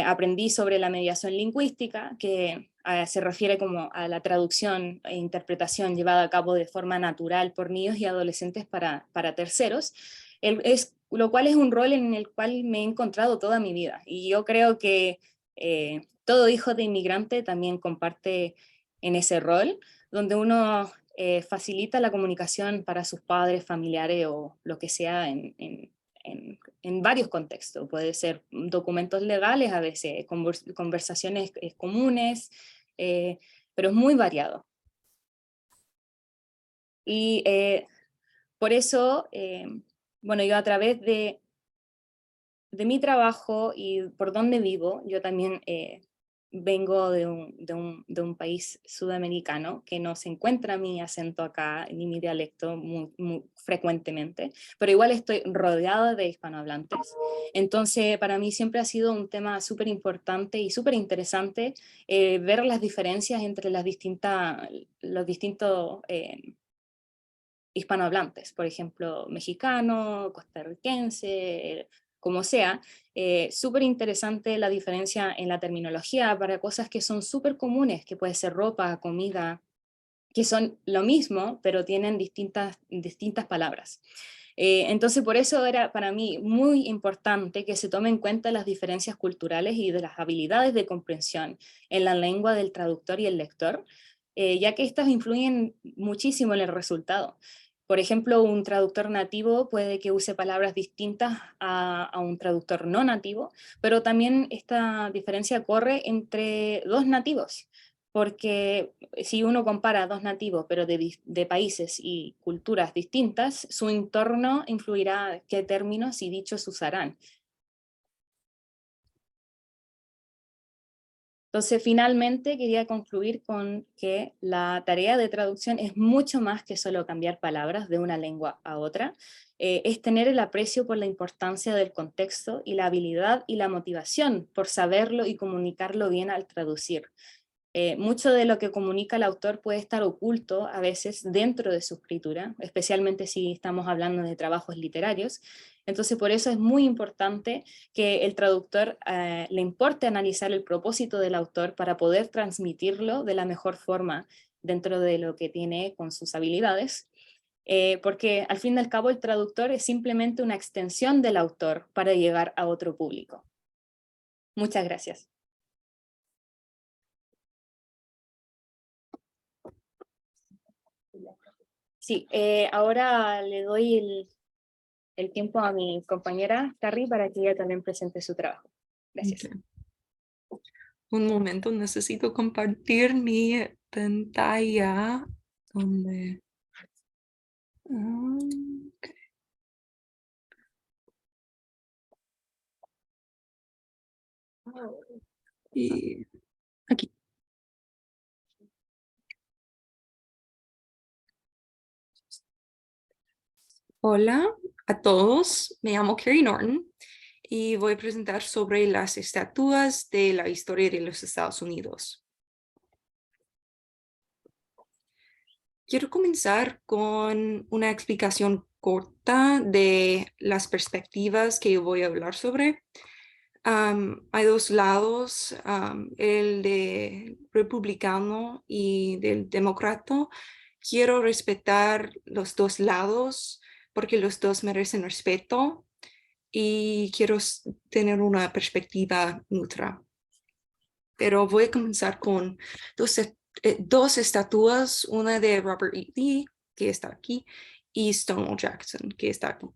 Aprendí sobre la mediación lingüística, que se refiere como a la traducción e interpretación llevada a cabo de forma natural por niños y adolescentes para terceros, lo cual es un rol en el cual me he encontrado toda mi vida. Y yo creo que todo hijo de inmigrante también comparte en ese rol, donde uno facilita la comunicación para sus padres, familiares o lo que sea en varios contextos. Puede ser documentos legales, a veces conversaciones comunes, pero es muy variado. Y por eso, bueno, yo a través de mi trabajo y por donde vivo, yo también vengo de un país sudamericano que no se encuentra mi acento acá, ni mi dialecto muy frecuentemente, pero igual estoy rodeada de hispanohablantes. Entonces, para mí siempre ha sido un tema súper importante y súper interesante ver las diferencias entre los distintos hispanohablantes, por ejemplo, mexicano, costarricense, como sea. Súper interesante la diferencia en la terminología para cosas que son súper comunes, que puede ser ropa, comida, que son lo mismo, pero tienen distintas palabras. Entonces, por eso era para mí muy importante que se tomen en cuenta las diferencias culturales y de las habilidades de comprensión en la lengua del traductor y el lector, ya que estas influyen muchísimo en el resultado. Por ejemplo, un traductor nativo puede que use palabras distintas a un traductor no nativo, pero también esta diferencia corre entre dos nativos, porque si uno compara a dos nativos, pero de países y culturas distintas, su entorno influirá qué términos y dichos usarán. Entonces, finalmente quería concluir con que la tarea de traducción es mucho más que solo cambiar palabras de una lengua a otra, es tener el aprecio por la importancia del contexto y la habilidad y la motivación por saberlo y comunicarlo bien al traducir. Mucho de lo que comunica el autor puede estar oculto a veces dentro de su escritura, especialmente si estamos hablando de trabajos literarios. Entonces, por eso es muy importante que el traductor le importe analizar el propósito del autor para poder transmitirlo de la mejor forma dentro de lo que tiene con sus habilidades. Porque al fin y al cabo el traductor es simplemente una extensión del autor para llegar a otro público. Muchas gracias. Sí, ahora le doy el tiempo a mi compañera Carrie para que ella también presente su trabajo. Gracias. Okay. Un momento, necesito compartir mi pantalla donde... Okay. Y aquí. Hola a todos, me llamo Carrie Norton y voy a presentar sobre las estatuas de la historia de los Estados Unidos. Quiero comenzar con una explicación corta de las perspectivas que voy a hablar sobre. Hay dos lados, el de republicano y del demócrata. Quiero respetar los dos lados porque los dos merecen respeto y quiero tener una perspectiva neutra. Pero voy a comenzar con dos estatuas, una de Robert E. Lee, que está aquí, y Stonewall Jackson, que está aquí.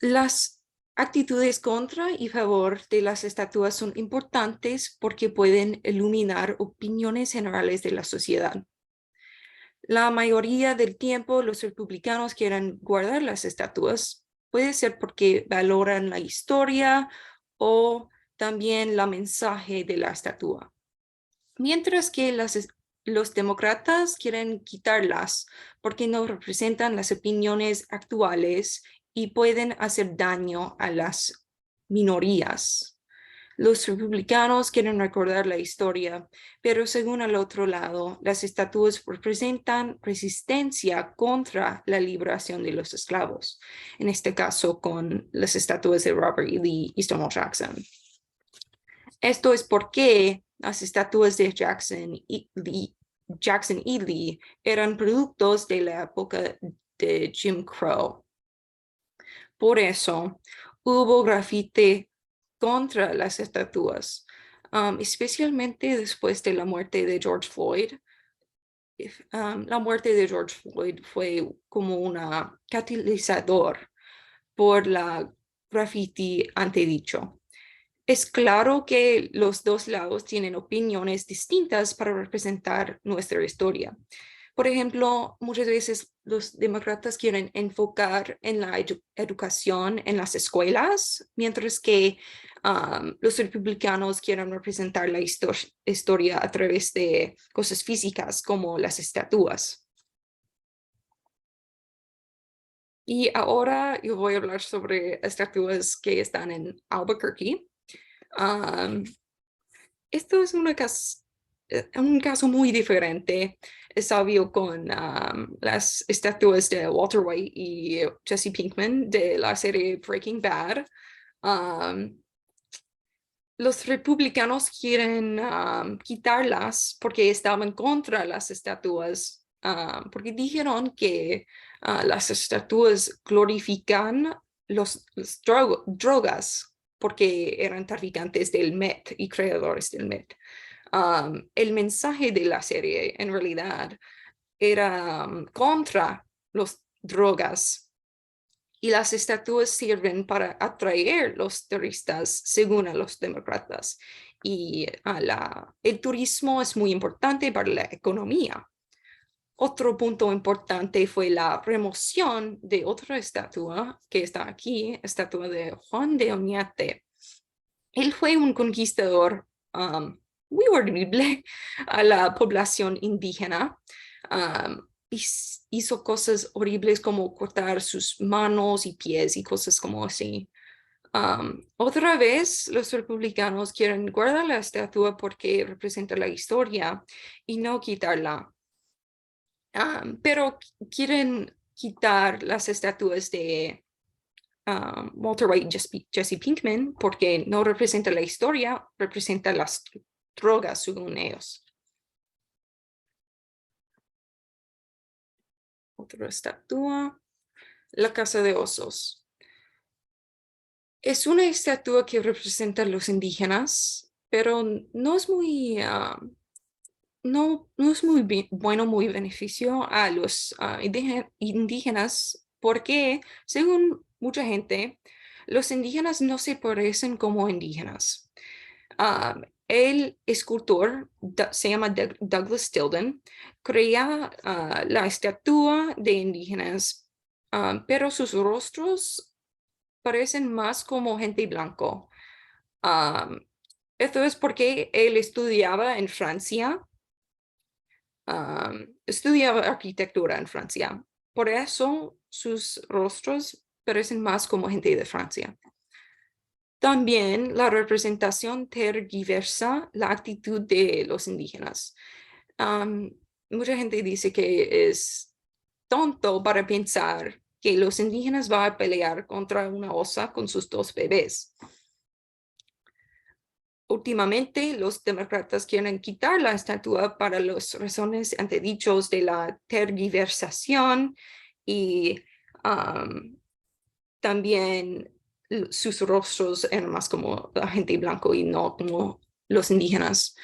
Las actitudes contra y favor de las estatuas son importantes porque pueden iluminar opiniones generales de la sociedad. La mayoría del tiempo los republicanos quieren guardar las estatuas. Puede ser porque valoran la historia o también la mensaje de la estatua. Mientras que los demócratas quieren quitarlas porque no representan las opiniones actuales y pueden hacer daño a las minorías. Los republicanos quieren recordar la historia, pero según el otro lado, las estatuas representan resistencia contra la liberación de los esclavos, en este caso con las estatuas de Robert E. Lee y Stonewall Jackson. Esto es porque las estatuas de Jackson y Lee eran productos de la época de Jim Crow. Por eso hubo grafite contra las estatuas, especialmente después de la muerte de George Floyd. La muerte de George Floyd fue como un catalizador por la graffiti antedicho. Es claro que los dos lados tienen opiniones distintas para representar nuestra historia. Por ejemplo, muchas veces los demócratas quieren enfocar en la educación en las escuelas, mientras que los republicanos quieren representar la historia a través de cosas físicas como las estatuas. Y ahora yo voy a hablar sobre estatuas que están en Albuquerque. Esto es un caso muy diferente. Es obvio con las estatuas de Walter White y Jesse Pinkman de la serie Breaking Bad. Los republicanos quieren quitarlas porque estaban contra las estatuas, porque dijeron que las estatuas glorifican las drogas porque eran traficantes del meth y creadores del meth. El mensaje de la serie en realidad era contra las drogas y las estatuas sirven para atraer los turistas según a los demócratas. Y el turismo es muy importante para la economía. Otro punto importante fue la remoción de otra estatua que está aquí, estatua de Juan de Oñate. Él fue un conquistador muy horrible a la población indígena. Hizo cosas horribles como cortar sus manos y pies y cosas como así. Otra vez, los republicanos quieren guardar la estatua porque representa la historia y no quitarla. Pero quieren quitar las estatuas de Walter White y Jesse Pinkman porque no representa la historia, representa las drogas según ellos. Otra estatua, la Casa de Osos. Es una estatua que representa a los indígenas, pero no es muy, no es muy muy beneficio a los indígenas porque, según mucha gente, los indígenas no se parecen como indígenas. El escultor se llama Douglas Tilden, crea la estatua de indígenas, pero sus rostros parecen más como gente blanco. Esto es porque él estudiaba en Francia, estudiaba arquitectura en Francia Por eso sus rostros parecen más como gente de Francia. También la representación tergiversa la actitud de los indígenas. Mucha gente dice que es tonto para pensar que los indígenas van a pelear contra una osa con sus 2 bebés. Últimamente, los demócratas quieren quitar la estatua para las razones antedichos de la tergiversación y también sus rostros eran más como la gente blanco y no como los indígenas.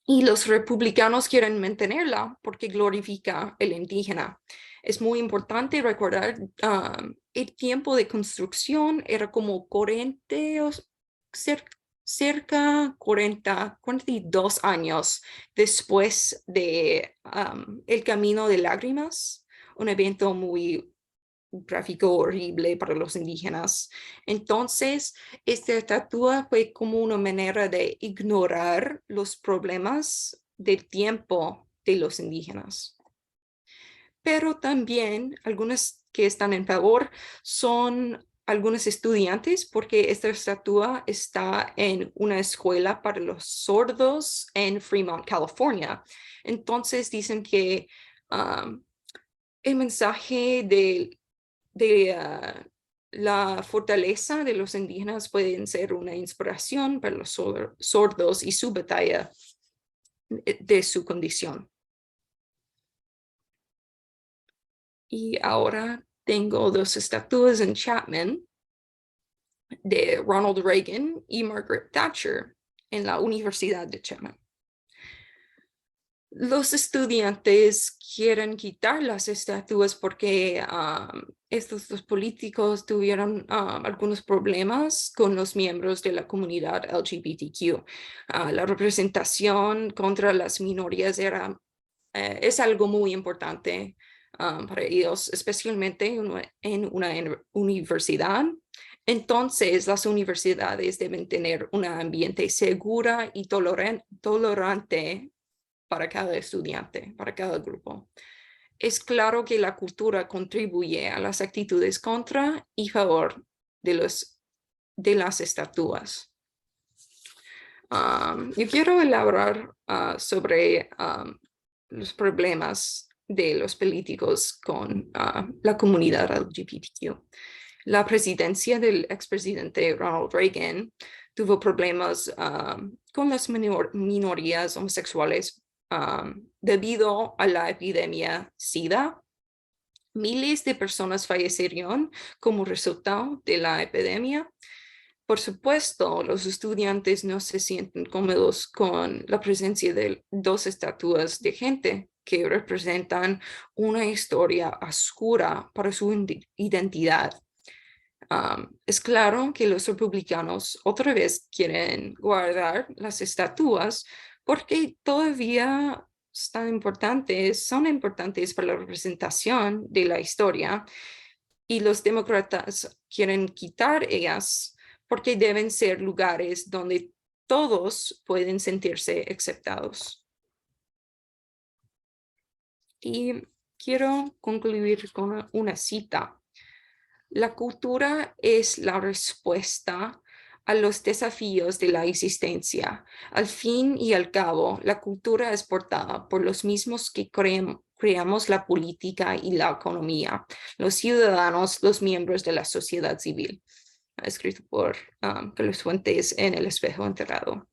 Y los republicanos quieren mantenerla porque glorifica el indígena. Es muy importante recordar el tiempo de construcción era como 40 cerca 42 años después de el Camino de Lágrimas, un evento muy gráfico horrible para los indígenas. Entonces, esta estatua fue como una manera de ignorar los problemas del tiempo de los indígenas. Pero también algunas que están en favor son algunos estudiantes porque esta estatua está en una escuela para los sordos en Fremont, California. Entonces dicen que el mensaje de la fortaleza de los indígenas pueden ser una inspiración para los sordos y su batalla de su condición. Y ahora tengo 2 estatuas en Chapman de Ronald Reagan y Margaret Thatcher en la Universidad de Chapman. Los estudiantes quieren quitar las estatuas porque estos dos políticos tuvieron algunos problemas con los miembros de la comunidad LGBTQ. La representación contra las minorías es algo muy importante para ellos, especialmente en una universidad. Entonces, las universidades deben tener un ambiente seguro y tolerante para cada estudiante, para cada grupo. Es claro que la cultura contribuye a las actitudes contra y favor de las estatuas. Yo quiero elaborar sobre los problemas de los políticos con la comunidad LGBTQ. La presidencia del expresidente Ronald Reagan tuvo problemas con las minorías homosexuales debido a la epidemia SIDA. Miles de personas fallecieron como resultado de la epidemia. Por supuesto, los estudiantes no se sienten cómodos con la presencia de 2 estatuas de gente que representan una historia oscura para su identidad. Es claro que los republicanos otra vez quieren guardar las estatuas porque todavía son importantes para la representación de la historia, y los demócratas quieren quitar ellas porque deben ser lugares donde todos pueden sentirse aceptados. Y quiero concluir con una cita. La cultura es la respuesta a los desafíos de la existencia. Al fin y al cabo, la cultura es portada por los mismos que creamos la política y la economía, los ciudadanos, los miembros de la sociedad civil. Escrito por Carlos Fuentes en El espejo enterrado.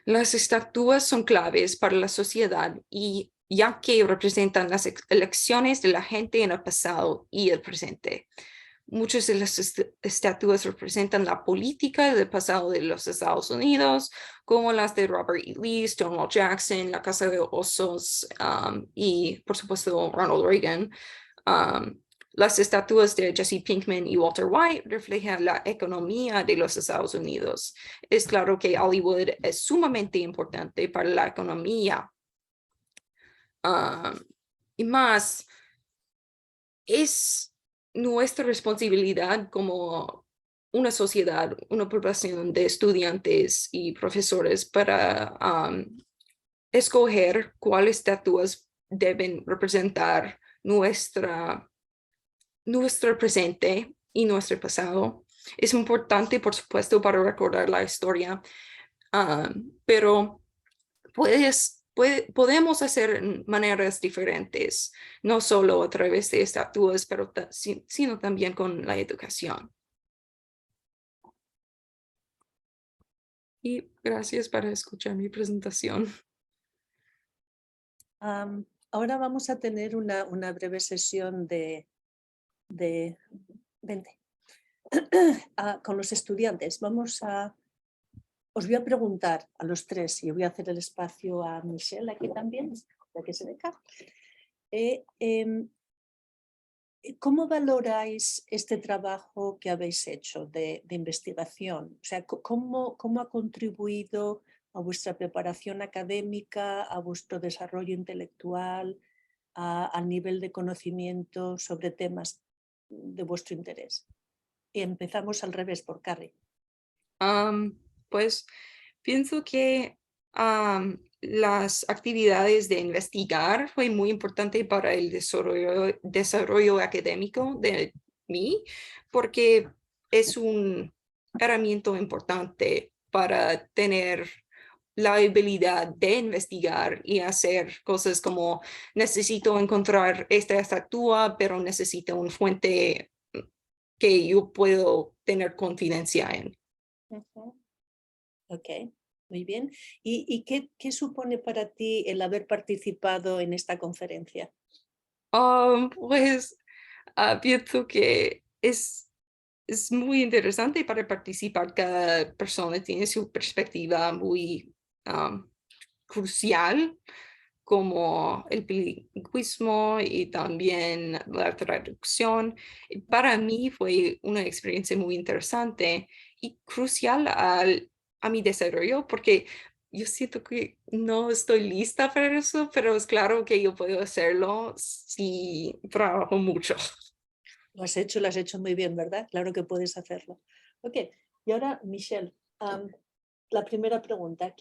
Las estatuas son claves para la sociedad y ya que representan las elecciones de la gente en el pasado y el presente. Muchas de las estatuas representan la política del pasado de los Estados Unidos, como las de Robert E. Lee, Stonewall Jackson, la Casa de Osos y, por supuesto, Ronald Reagan. Las estatuas de Jesse Pinkman y Walter White reflejan la economía de los Estados Unidos. Es claro que Hollywood es sumamente importante para la economía. Y más, es nuestra responsabilidad como una sociedad, una población de estudiantes y profesores para escoger cuáles estatuas deben representar nuestro presente y nuestro pasado. Es importante, por supuesto, para recordar la historia, pero podemos hacer maneras diferentes, no solo a través de estatuas, pero sino también con la educación. Y gracias por escuchar mi presentación. Ahora vamos a tener una breve sesión de vente, con los estudiantes. Os voy a preguntar a los tres y voy a hacer el espacio a Michelle aquí también, ya que se ve acá. ¿Cómo valoráis este trabajo que habéis hecho de investigación? O sea, ¿cómo ha contribuido a vuestra preparación académica, a vuestro desarrollo intelectual, al nivel de conocimiento sobre temas de vuestro interés? Y empezamos al revés por Carrie. Pues pienso que las actividades de investigar fue muy importante para el desarrollo académico de mí, porque es una herramienta importante para tener la habilidad de investigar y hacer cosas como necesito encontrar esta estatua, pero necesito una fuente que yo puedo tener confidencia en. Ok, muy bien. ¿Y qué supone para ti el haber participado en esta conferencia? Pues pienso que es muy interesante para participar. Cada persona tiene su perspectiva muy crucial, como el bilingüismo y también la traducción. Para mí fue una experiencia muy interesante y crucial a mi desarrollo, porque yo siento que no estoy lista para eso, pero es claro que yo puedo hacerlo si trabajo mucho. Lo has hecho muy bien, ¿verdad? Claro que puedes hacerlo. Ok, y ahora Michelle, la primera pregunta,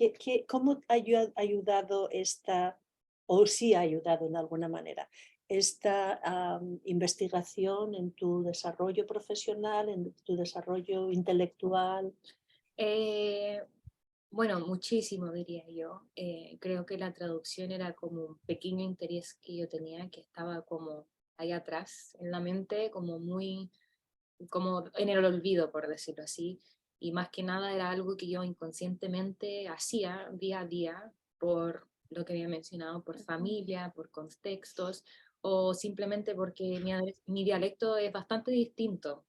¿cómo ha ayudado esta, o sí ha ayudado en alguna manera, esta investigación en tu desarrollo profesional, en tu desarrollo intelectual? Bueno, muchísimo diría yo. Creo que la traducción era como un pequeño interés que yo tenía, que estaba como ahí atrás en la mente, como muy, como en el olvido, por decirlo así. Y más que nada era algo que yo inconscientemente hacía día a día por lo que había mencionado, por familia, por contextos, o simplemente porque mi dialecto es bastante distinto.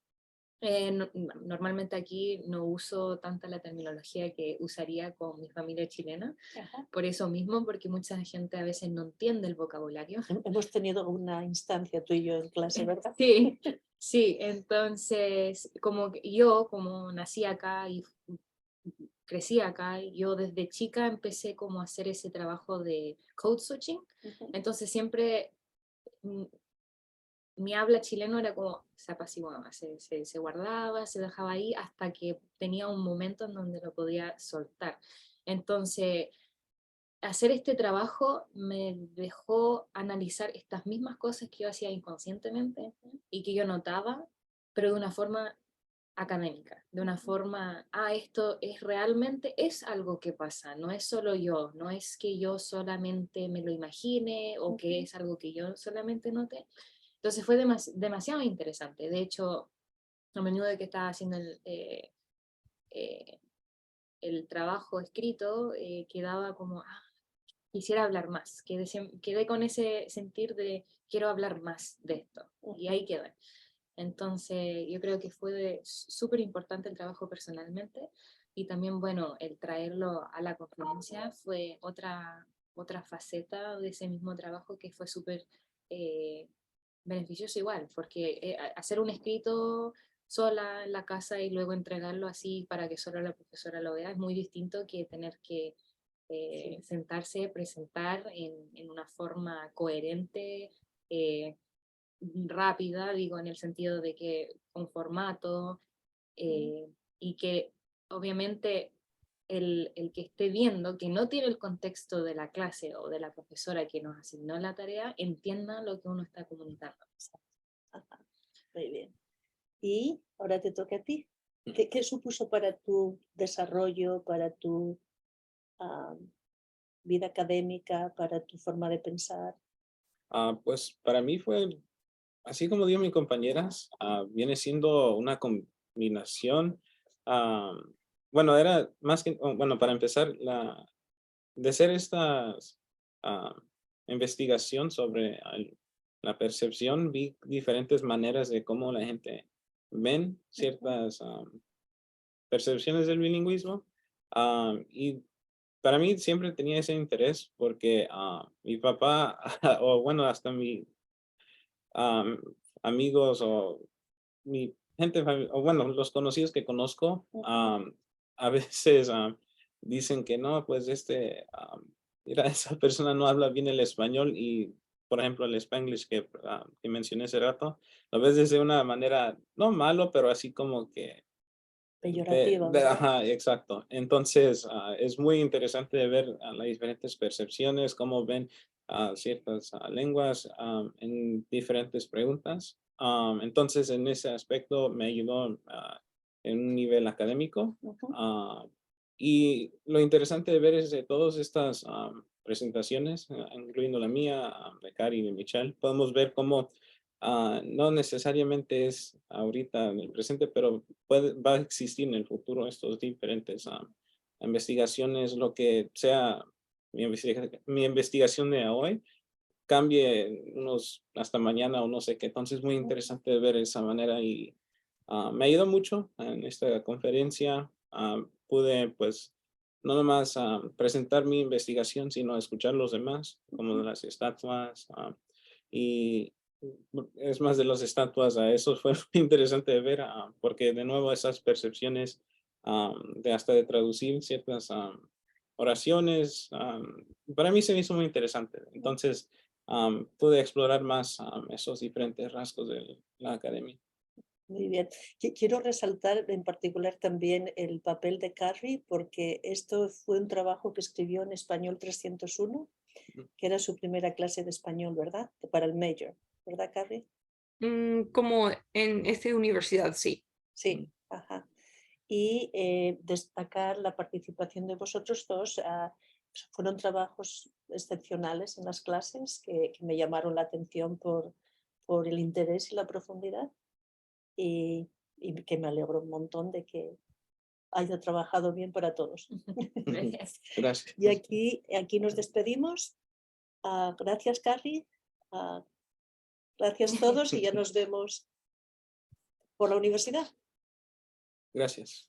Normalmente aquí no uso tanta la terminología que usaría con mi familia chilena, Ajá. por eso mismo, porque mucha gente a veces no entiende el vocabulario. Hemos tenido una instancia tú y yo en clase, ¿verdad? Sí, sí, entonces como nací acá y crecí acá, yo desde chica empecé como a hacer ese trabajo de code switching, entonces siempre mi habla chileno era como, se apaciguaba, se guardaba, se dejaba ahí hasta que tenía un momento en donde lo podía soltar. Entonces, hacer este trabajo me dejó analizar estas mismas cosas que yo hacía inconscientemente y que yo notaba, pero de una forma académica, de una forma, esto es realmente, es algo que pasa, no es solo yo, no es que yo solamente me lo imagine o que es algo que yo solamente noté. Entonces fue demasiado interesante. De hecho, a menudo que estaba haciendo el trabajo escrito, quedaba como, quisiera hablar más. Quedé con ese sentir de quiero hablar más de esto. Y ahí quedé. Entonces, yo creo que fue súper importante el trabajo personalmente. Y también, bueno, el traerlo a la conferencia fue otra faceta de ese mismo trabajo que fue súper beneficioso igual, porque hacer un escrito sola en la casa y luego entregarlo así para que solo la profesora lo vea es muy distinto que tener que sentarse, presentar en una forma coherente, rápida, digo, en el sentido de que con formato, y que obviamente el que esté viendo, que no tiene el contexto de la clase o de la profesora que nos asignó la tarea, entienda lo que uno está comunicando. Ajá, muy bien. Y ahora te toca a ti. ¿Qué supuso para tu desarrollo, para tu vida académica, para tu forma de pensar? Pues para mí fue, así como dio mi compañeras, viene siendo una combinación. ah, bueno, era más que, bueno, para empezar, de hacer esta investigación sobre la percepción, vi diferentes maneras de cómo la gente ven ciertas percepciones del bilingüismo. Y para mí siempre tenía ese interés porque mi papá, o bueno, hasta mi am, amigos o mi gente, o bueno, los conocidos que conozco, a veces dicen que no, pues mira, esa persona no habla bien el español y, por ejemplo, el Spanglish que mencioné hace rato, a veces de una manera, no malo, pero así como que Peyorativa, ¿verdad? ajá, exacto. Entonces, es muy interesante de ver las diferentes percepciones, cómo ven ciertas lenguas en diferentes preguntas. Entonces, en ese aspecto me ayudó en un nivel académico. Ujú. Y lo interesante de ver es de todas estas presentaciones, incluyendo la mía, de Cari y de Michelle, podemos ver cómo no necesariamente es ahorita en el presente, pero va a existir en el futuro estos diferentes investigaciones, lo que sea mi investigación de hoy, cambie hasta mañana o no sé qué. Entonces, muy interesante ver esa manera y me ayudó mucho en esta conferencia. Pude, pues, no nomás presentar mi investigación, sino escuchar los demás, como de las estatuas. Y es más de las estatuas, eso fue muy interesante de ver, porque de nuevo esas percepciones de hasta de traducir ciertas oraciones, para mí se me hizo muy interesante. Entonces, pude explorar más esos diferentes rasgos de la academia. Muy bien. Quiero resaltar en particular también el papel de Carrie, porque esto fue un trabajo que escribió en Español 301, que era su primera clase de español, ¿verdad? Para el major, ¿verdad, Carrie? Como en esta universidad, sí. Sí, ajá. Y destacar la participación de vosotros dos. Fueron trabajos excepcionales en las clases que me llamaron la atención por el interés y la profundidad. Y que me alegro un montón de que haya trabajado bien para todos. Gracias. Gracias. Y aquí nos despedimos. Gracias, Carrie. Gracias a todos y ya nos vemos por la universidad. Gracias.